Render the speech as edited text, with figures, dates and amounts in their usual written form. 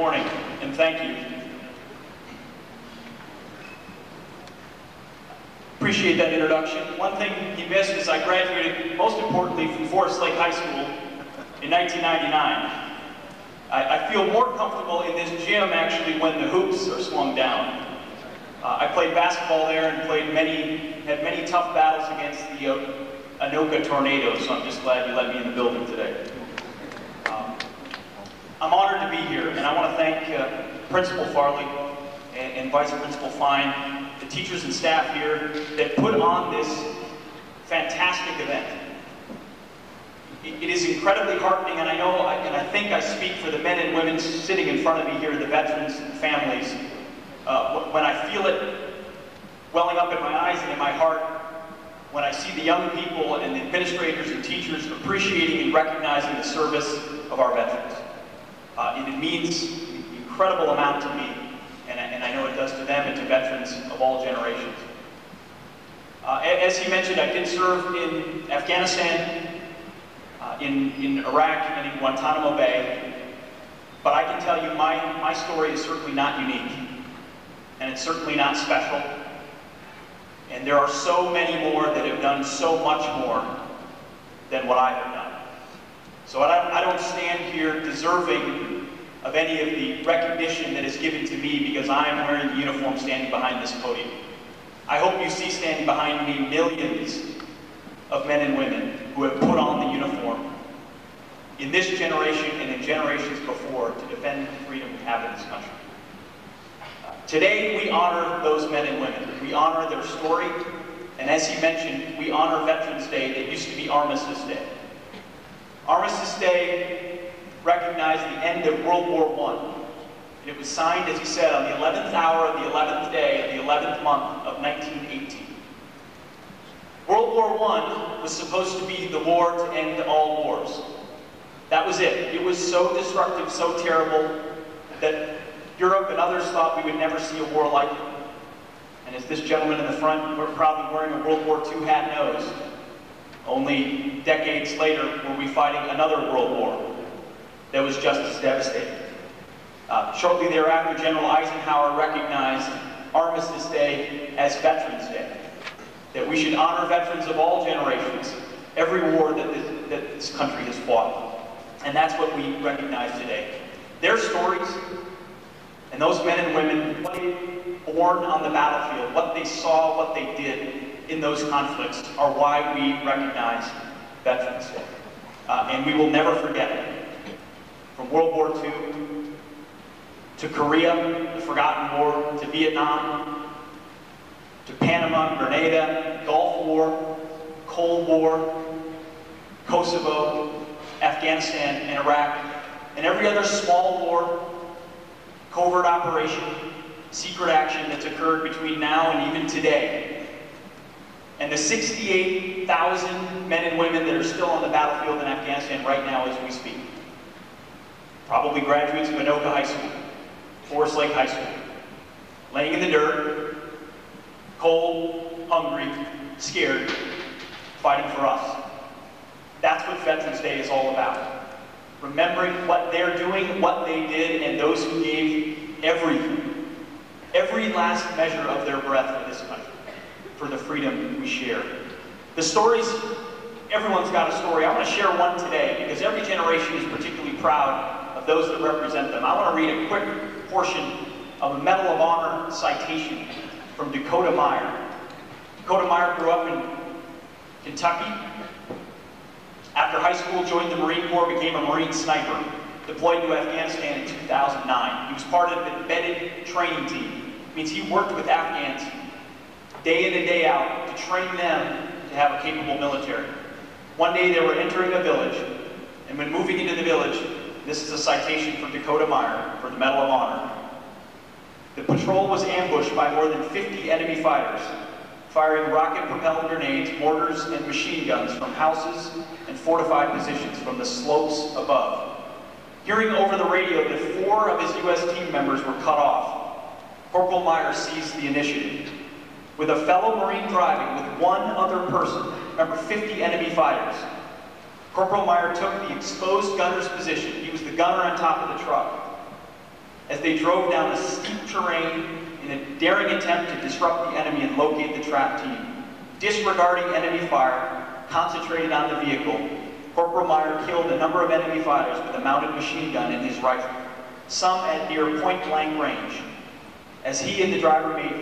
morning, and thank you. Appreciate that introduction. One thing he missed is I graduated, most importantly, from Forest Lake High School in 1999. I feel more comfortable in this gym, actually, when the hoops are swung down. I played basketball there and had many tough battles against the Anoka tornadoes, so I'm just glad you let me in the building today. I'm honored to be here, and I want to thank Principal Farley and Vice Principal Fine, the teachers and staff here that put on this fantastic event. It is incredibly heartening, and I think I speak for the men and women sitting in front of me here, the veterans and families, when I feel it welling up in my eyes and in my heart, when I see the young people and the administrators and teachers appreciating and recognizing the service of our veterans. It means an incredible amount to me, and I know it does to them and to veterans of all generations. As he mentioned, I did serve in Afghanistan, in Iraq, and in Guantanamo Bay, but I can tell you my story is certainly not unique, and it's certainly not special, and there are so many more that have done so much more than what I have done. So I don't stand here deserving of any of the recognition that is given to me because I am wearing the uniform standing behind this podium. I hope you see standing behind me millions of men and women who have put on the uniform in this generation and in generations before to defend the freedom we have in this country. Today we honor those men and women. We honor their story, and as he mentioned, we honor Veterans Day that used to be Armistice Day. Armistice Day recognized the end of World War I, and it was signed, as he said, on the 11th hour of the 11th day of the 11th month of 1918. World War I was supposed to be the war to end all wars. That was it. It was so destructive, so terrible, that Europe and others thought we would never see a war like it. And as this gentleman in the front, we're probably wearing a World War II hat knows, only decades later were we fighting another world war that was just as devastating. Shortly thereafter, General Eisenhower recognized Armistice Day as Veterans Day, that we should honor veterans of all generations, every war that this country has fought. And that's what we recognize today. Their stories, and those men and women, what they born on the battlefield, what they saw, what they did in those conflicts, are why we recognize Veterans Day. And we will never forget it. From World War II, to Korea, the forgotten war, to Vietnam, to Panama, Grenada, Gulf War, Cold War, Kosovo, Afghanistan, and Iraq, and every other small war, covert operation, secret action that's occurred between now and even today. And the 68,000 men and women that are still on the battlefield in Afghanistan right now as we speak. Probably graduates of Anoka High School, Forest Lake High School, laying in the dirt, cold, hungry, scared, fighting for us. That's what Veterans Day is all about. Remembering what they're doing, what they did, and those who gave everything, every last measure of their breath for this country, for the freedom we share. The stories, everyone's got a story. I want to share one today because every generation is particularly proud of those that represent them. I want to read a quick portion of a Medal of Honor citation from Dakota Meyer. Dakota Meyer grew up in Kentucky. After high school, joined the Marine Corps, became a Marine sniper, deployed to Afghanistan in 2009. He was part of an embedded training team. It means he worked with Afghans day in and day out to train them to have a capable military. One day they were entering a village, and when moving into the village, this is a citation from Dakota Meyer for the Medal of Honor. The patrol was ambushed by more than 50 enemy fighters, firing rocket-propelled grenades, mortars, and machine guns from houses and fortified positions from the slopes above. Hearing over the radio that 4 of his U.S. team members were cut off, Corporal Meyer seized the initiative. With a fellow Marine driving with one other person, remember 50 enemy fighters, Corporal Meyer took the exposed gunner's position. He was the gunner on top of the truck. as they drove down a steep terrain in a daring attempt to disrupt the enemy and locate the trap team. Disregarding enemy fire, concentrated on the vehicle, Corporal Meyer killed a number of enemy fighters with a mounted machine gun in his rifle, some at near point-blank range. As he and the driver made